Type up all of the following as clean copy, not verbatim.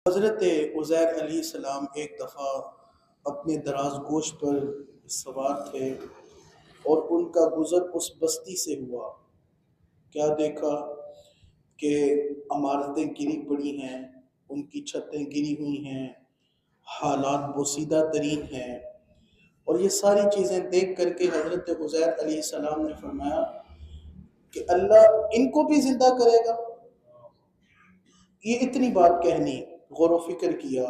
حضرت عزیر علیہ السلام ایک دفعہ اپنے دراز گوش پر سوار تھے اور ان کا گزر اس بستی سے ہوا۔ کیا دیکھا کہ عمارتیں گری پڑی ہیں، ان کی چھتیں گری ہوئی ہیں، حالات بوسیدہ ترین ہیں۔ اور یہ ساری چیزیں دیکھ کر کے حضرت عزیر علیہ السلام نے فرمایا کہ اللہ ان کو بھی زندہ کرے گا۔ یہ اتنی بات کہنی، غور و فکر کیا،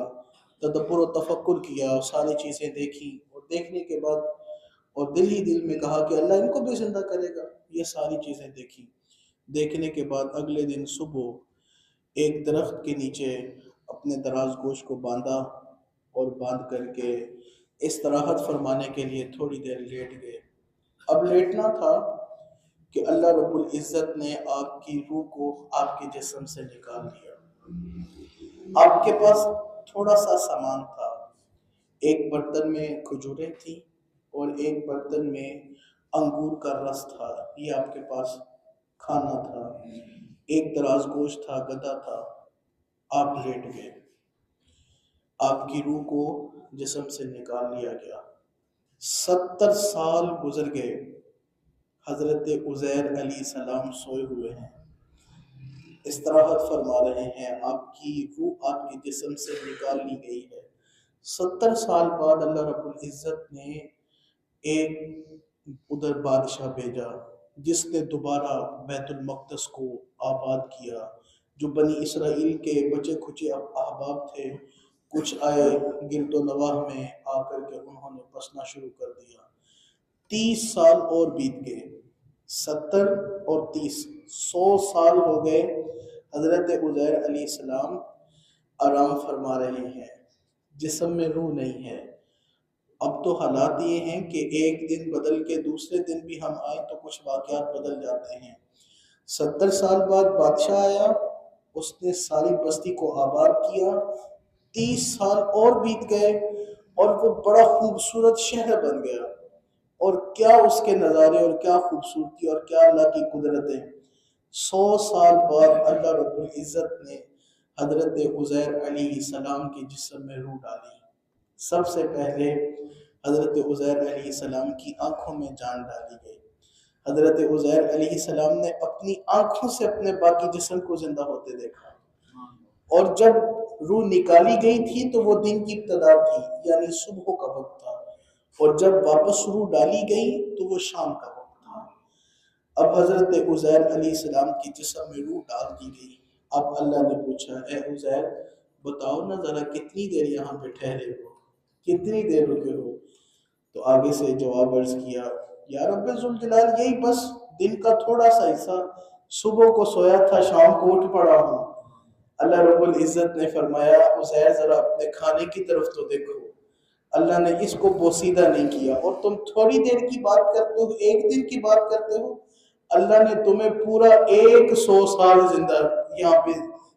تدبر و تفکر کیا، اور ساری چیزیں دیکھی، اور دیکھنے کے بعد اور دل ہی دل میں کہا کہ اللہ ان کو بھی زندہ کرے گا۔ یہ ساری چیزیں دیکھی، دیکھنے کے بعد اگلے دن صبح ایک درخت کے نیچے اپنے دراز گوش کو باندھا، اور باندھ کر کے استراحت فرمانے کے لیے تھوڑی دیر لیٹ گئے۔ اب لیٹنا تھا کہ اللہ رب العزت نے آپ کی روح کو آپ کے جسم سے نکال لیا۔ آپ کے پاس تھوڑا سا سامان تھا، ایک برتن میں کھجوریں تھیں اور ایک برتن میں انگور کا رس تھا، یہ آپ کے پاس کھانا تھا، ایک دراز گوشت تھا، گدا تھا۔ آپ لیٹ گئے، آپ کی روح کو جسم سے نکال لیا گیا۔ 70 سال گزر گئے، حضرت عزیر علیہ السلام سوئے ہوئے ہیں، استراحت فرما رہے ہیں، آپ کی روح آپ کے جسم سے نکال لی گئی ہے۔ 70 سال بعد اللہ رب العزت نے ایک ادھر بادشاہ بھیجا جس نے دوبارہ بیت المقدس کو آباد کیا۔ جو بنی اسرائیل کے بچے کھچے احباب تھے، کچھ آئے گرد و نواح میں، آ کر کے انہوں نے بسنا شروع کر دیا۔ 30 سال اور بیت گئے، 70 اور 30، 100 سال ہو گئے۔ حضرت عزیر علیہ السلام آرام فرما رہے ہیں، جسم میں روح نہیں ہے۔ اب تو حالات یہ ہیں کہ ایک دن بدل کے دوسرے دن بھی ہم آئیں تو کچھ واقعات بدل جاتے ہیں۔ 70 سال بعد بادشاہ آیا، اس نے ساری بستی کو آباد کیا۔ 30 سال اور بیت گئے اور وہ بڑا خوبصورت شہر بن گیا۔ اور کیا اس کے نظارے اور کیا خوبصورتی اور کیا اللہ کی قدرتیں۔ 100 سال بعد اللہ رب العزت نے حضرت عزیر علیہ السلام کے جسم میں روح ڈالی۔ سب سے پہلے حضرت عزیر علیہ السلام کی آنکھوں میں جان ڈالی گئی۔ حضرت عزیر علیہ السلام نے اپنی آنکھوں سے اپنے باقی جسم کو زندہ ہوتے دیکھا، اور جب روح نکالی گئی تھی تو وہ دن کی ابتدا تھی، یعنی صبح کا وقت تھا، اور جب واپس روح ڈالی گئی تو وہ شام کا وقت تھا۔ اب حضرت عزیر علیہ السلام کی جسم میں روح ڈال دی گئی۔ اب اللہ نے پوچھا، اے عزیر بتاؤ نا ذرا کتنی دیر یہاں پہ ٹھہرے ہو، کتنی دیر رکے ہو؟ تو آگے سے جواب عرض کیا، یا رب ذوالجلال یہی بس دن کا تھوڑا سا حصہ، صبح کو سویا تھا، شام کو اٹھ پڑا ہوں۔ اللہ رب العزت نے فرمایا، عزیر ذرا اپنے کھانے کی طرف تو دیکھو، اللہ نے اس کو بوسیدہ نہیں کیا، اور تم تھوڑی دیر کی بات کرتے ہو، ایک دن کی بات کرتے ہو، اللہ نے تمہیں پورا 100 سال زندہ یہاں پہ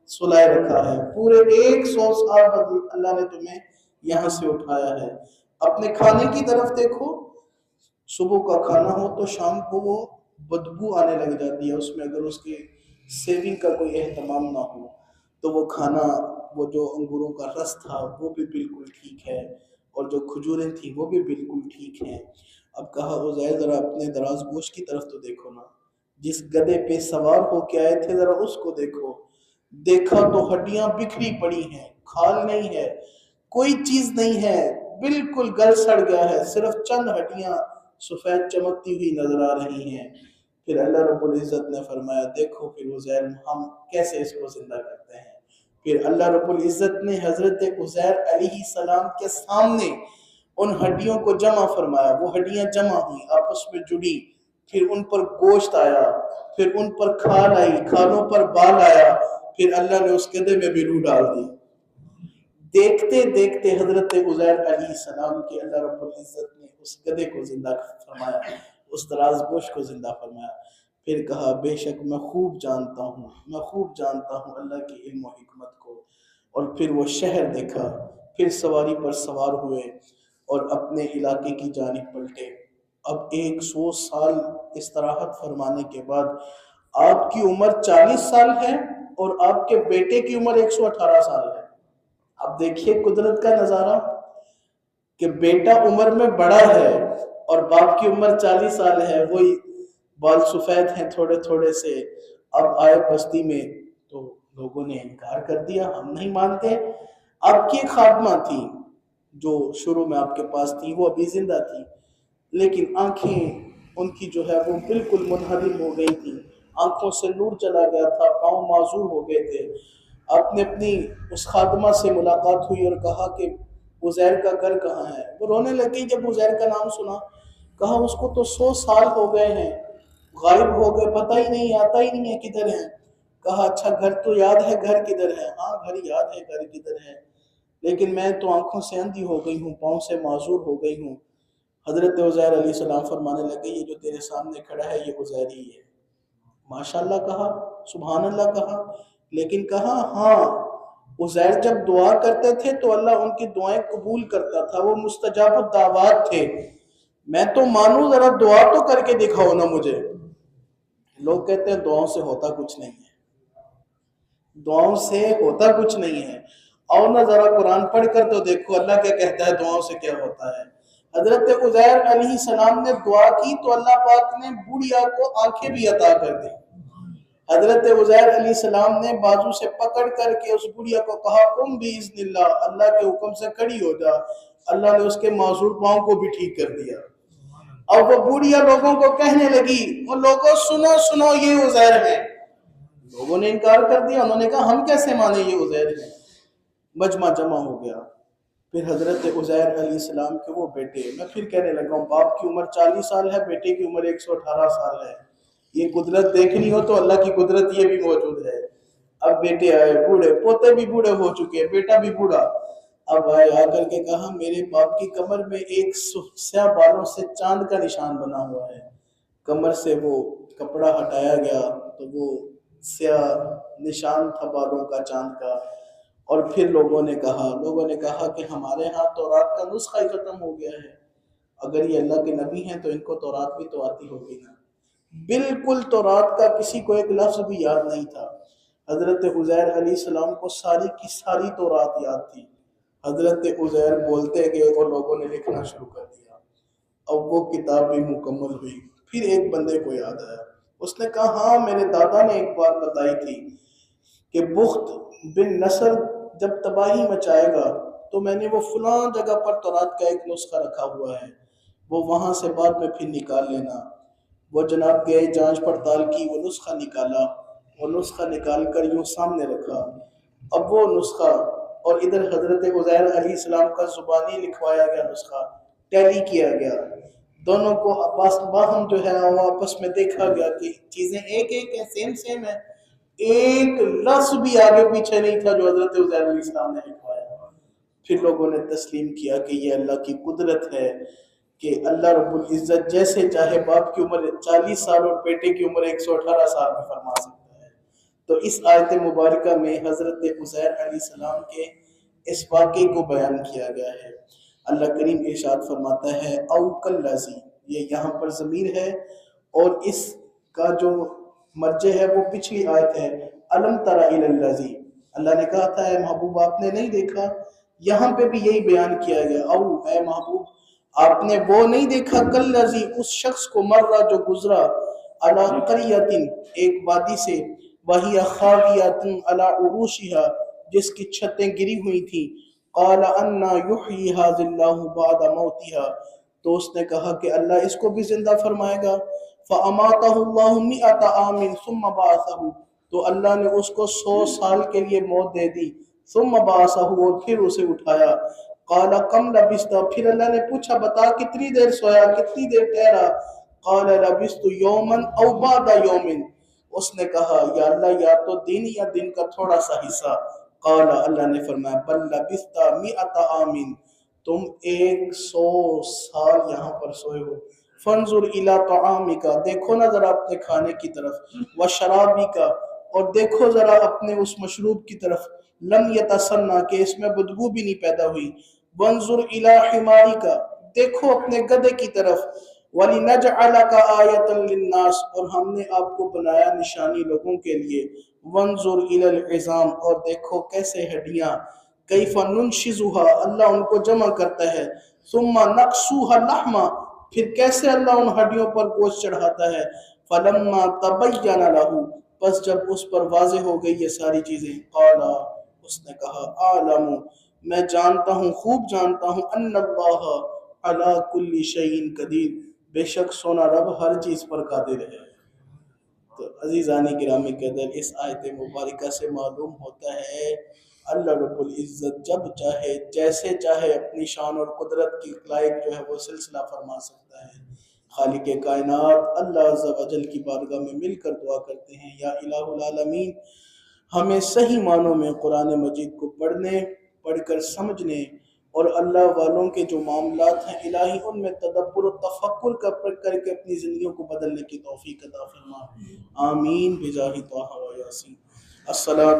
سلائے رکھا ہے، پورے 100 سال بعد اللہ نے تمہیں یہاں سے اٹھایا ہے۔ اپنے کھانے کی طرف دیکھو، صبح کا کھانا ہو تو شام کو وہ بدبو آنے لگ جاتی ہے، اس میں اگر اس کے سیونگ کا کوئی اہتمام نہ ہو تو وہ کھانا، وہ جو انگوروں کا رس تھا وہ بھی بالکل ٹھیک ہے، اور جو کھجوریں تھیں وہ بھی بالکل ٹھیک ہیں۔ اب کہا عزیر ذرا اپنے دراز گوش کی طرف تو دیکھو نا، جس گدے پہ سوار ہو کے آئے تھے ذرا اس کو دیکھو۔ دیکھا تو ہڈیاں بکھری پڑی ہیں، کھال نہیں ہے، کوئی چیز نہیں ہے، بالکل گل سڑ گیا ہے، صرف چند ہڈیاں سفید چمکتی ہوئی نظر آ رہی ہیں۔ پھر اللہ رب العزت نے فرمایا، دیکھو پھر عزیر ہم کیسے اس کو زندہ کرتے ہیں۔ پھر اللہ رب العزت نے حضرت عزیر علیہ السلام کے سامنے ان ہڈیوں کو جمع فرمایا، وہ ہڈیاں جمع ہوئی، آپس میں جڑی، پھر ان پر گوشت آیا، پھر ان پر کھال آئی، کھالوں پر بال آیا، پھر اللہ نے اس گدے میں بھی روح ڈال دی۔ دیکھتے دیکھتے حضرت عزیر علیہ السلام کے اللہ رب العزت نے اس گدھے کو زندہ فرمایا، اس دراز گوش کو زندہ فرمایا۔ پھر کہا، بے شک میں خوب جانتا ہوں، میں خوب جانتا ہوں اللہ کی علم و حکمت کو۔ اور پھر وہ شہر دیکھا، پھر سواری پر سوار ہوئے اور اپنے علاقے کی جانب پلٹے۔ اب 100 سال استراحت فرمانے کے بعد آپ کی عمر 40 سال ہے اور آپ کے بیٹے کی عمر 118 سال ہے۔ اب دیکھیے قدرت کا نظارہ کہ بیٹا عمر میں بڑا ہے اور باپ کی عمر 40 سال ہے، وہی بال سفید ہیں تھوڑے تھوڑے سے، اب آئے بستی میں تو لوگوں نے انکار کر دیا، ہم نہیں مانتے۔ آپ کی ایک خادمہ تھی جو شروع میں آپ کے پاس تھی، وہ ابھی زندہ تھی، لیکن آنکھیں ان کی جو ہے وہ بالکل منہدم ہو گئی تھی، آنکھوں سے نور چلا گیا تھا، پاؤں معذور ہو گئے تھے۔ آپ نے اپنی اس خادمہ سے ملاقات ہوئی اور کہا کہ عزیر کا گھر کہاں ہے؟ وہ رونے لگی جب عزیر کا نام سنا، کہا اس کو تو 100 سال ہو گئے ہیں، غائب ہو گئے، پتہ ہی نہیں، آتا ہی نہیں ہے کدھر ہے۔ کہا اچھا گھر تو یاد ہے، گھر کدھر ہے؟ ہاں گھر یاد ہے، گھر کدھر ہے، لیکن میں تو آنکھوں سے اندھی ہو گئی ہوں، پاؤں سے معذور ہو گئی ہوں۔ حضرت عزیر علیہ السلام فرمانے لگے یہ جو تیرے سامنے کھڑا ہے یہ عزیر ہی ہے۔ ماشاءاللہ کہا، سبحان اللہ کہا، لیکن کہا ہاں عزیر جب دعا کرتے تھے تو اللہ ان کی دعائیں قبول کرتا تھا، وہ مستجاب الدعوات تھے، میں تو مانوں ذرا دعا تو کر کے دکھاؤ نا مجھے۔ لوگ کہتے ہیں دعاؤں سے ہوتا کچھ نہیں ہے، دعاؤں سے ہوتا کچھ نہیں ہے، اور نہ ذرا قرآن پڑھ کر تو دیکھو اللہ کیا کہتا ہے، دعاؤں سے کیا ہوتا ہے۔ حضرت عزیر علیہ السلام نے دعا کی تو اللہ پاک نے بڑھیا کو آنکھیں بھی عطا کر دی۔ حضرت عزیر علیہ السلام نے بازو سے پکڑ کر کے اس بڑھیا کو کہا قم باذن اللہ، اللہ کے حکم سے کھڑی ہو جا۔ اللہ نے اس کے معذور پاؤں کو بھی ٹھیک کر دیا۔ اور وہ بڑھیا لوگوں کو کہنے لگی، وہ لوگوں سنو سنو یہ عزیر ہے۔ لوگوں نے انکار کر دیا، انہوں نے کہا ہم کیسے مانیں یہ عزیر ہے۔ مجمع جمع ہو گیا، پھر حضرت عزیر علیہ السلام کے وہ بیٹے، میں پھر کہنے لگا ہوں باپ کی عمر 40 سال ہے، بیٹے کی عمر 118 سال ہے، یہ قدرت دیکھنی ہو تو اللہ کی قدرت یہ بھی موجود ہے۔ اب بیٹے آئے بوڑھے، پوتے بھی بوڑھے ہو چکے، بیٹا بھی بوڑھا، اب آئے، آ کر کے کہا میرے باپ کی کمر میں ایک سیاہ بالوں سے چاند کا نشان بنا ہوا ہے۔ کمر سے وہ کپڑا ہٹایا گیا تو وہ سیاہ نشان تھا بالوں کا، چاند کا۔ اور پھر لوگوں نے کہا کہ ہمارے ہاں تورات کا نسخہ ہی ختم ہو گیا ہے، اگر یہ اللہ کے نبی ہیں تو ان کو تورات بھی تو آتی ہوگی نا۔ بالکل تورات کا کسی کو ایک لفظ بھی یاد نہیں تھا۔ حضرت عزیر علیہ السلام کو ساری کی ساری تورات یاد تھی۔ حضرت عزیر بولتے گئے اور لوگوں نے لکھنا شروع کر دیا، اب وہ کتاب بھی مکمل ہوئی۔ پھر ایک بندے کو یاد آیا، اس نے کہا ہاں میرے دادا نے ایک بات بتائی تھی کہ بخت بن نصر جب تباہی مچائے گا تو میں نے وہ فلاں جگہ پر تورات کا ایک نسخہ رکھا ہوا ہے، وہ وہاں سے بعد میں پھر نکال لینا۔ وہ جناب گئے، جانچ پڑتال کی، وہ نسخہ نکالا، وہ نسخہ نکال کر یوں سامنے رکھا۔ اب وہ نسخہ اور ادھر حضرت عزیر علیہ السلام کا زبانی لکھوایا گیا نسخہ ٹیلی کیا گیا، دونوں کو باہم جو ہے وہ آپس میں دیکھا گیا کہ چیزیں ایک ایک ہیں، سیم سیم ہیں، ایک لفظ بھی آگے پیچھے نہیں تھا جو حضرت عزیر علیہ السلام نے لکھوایا۔ پھر لوگوں نے تسلیم کیا کہ یہ اللہ کی قدرت ہے کہ اللہ رب العزت جیسے چاہے باپ کی عمر 40 سال اور بیٹے کی عمر 118 سال میں فرما سکتا ہے۔ تو اس آیت مبارکہ میں حضرت عزیر علیہ السلام کے اس واقعے کو بیان کیا گیا ہے۔ اللہ کریم ارشاد فرماتا ہے او کالذی، یہ یہاں پر ضمیر ہے اور اس کا جو مرجع ہے وہ پچھلی آیت ہے الم تر الی الذی، اللہ نے کہا تھا اے محبوب آپ نے نہیں دیکھا، یہاں پہ بھی یہی بیان کیا گیا او اے محبوب آپ نے وہ نہیں دیکھا کالذی اس شخص کو مرہ جو گزرا علی قریۃ ایک وادی سے وہی خاویۃ علی عروشها جس کی چھتیں گری ہوئی تھیں، قال انا یحیی ھذا اللہ بعد موتها تو اس نے کہا کہ اللہ اس کو بھی زندہ فرمائے گا، فاماتہ اللہ 100 عام ثم بعثہ تو اللہ نے اس کو 100 سال کے لیے موت دے دی، ثم بعثہ اور پھر اسے اٹھایا، قال کم لبثت پھر اللہ نے پوچھا بتا کتنی دیر سویا، کتنی دیر ٹھہرا، قال لبثت یوما او بعد یوم اس نے کہا یا اللہ یا تو دن یا دن کا تھوڑا سا حصہ، قال اللہ نے فرمایا بل لبثت 100 عام تم 100 سال یہاں پر سوئے ہو، فانظر الی طعامک دیکھو نا ذرا اپنے کھانے کی طرف، وشرابک اور دیکھو ذرا اپنے اس مشروب کی طرف، لم یتسنہ کہ اس میں بدبو بھی نہیں پیدا ہوئی، وانظر الی حمارک دیکھو اپنے گدھے کی طرف، وَلِنَجْعَلَكَ آیَةً لِلنَّاسِ اور ہم نے آپ کو بنایا نشانی لوگوں کے لیے، وانظر الی العظام اور دیکھو کیسے ہڈیاں کیف ننشزها اللہ ان کو جمع کرتا ہے، ثم نقصوها لحما پھر کیسے اللہ ان ہڈیوں پر گوشت چڑھاتا ہے، فلما تبین له پس جب اس پر واضح ہو گئی یہ ساری چیزیں، قال اس نے کہا عالم میں جانتا ہوں، خوب جانتا ہوں، ان اللہ علی کل شیء قدیر بے شک سونا رب ہر چیز پر قادر ہے۔ تو عزیزان گرامی قدر اس آیت مبارکہ سے معلوم ہوتا ہے اللہ رب العزت جب چاہے جیسے چاہے اپنی شان اور قدرت کی لائق جو ہے وہ سلسلہ فرما سکتا ہے۔ خالق کائنات اللہ عز و جل کی بارگاہ میں مل کر دعا کرتے ہیں، یا الہ العالمین ہمیں صحیح معنوں میں قرآن مجید کو پڑھ کر سمجھنے اور اللہ والوں کے جو معاملات ہیں الہی ان میں تدبر و تفکر کر کے اپنی زندگیوں کو بدلنے کی توفیق عطا فرما، آمین بجاہ طہ و یاسین۔ السلام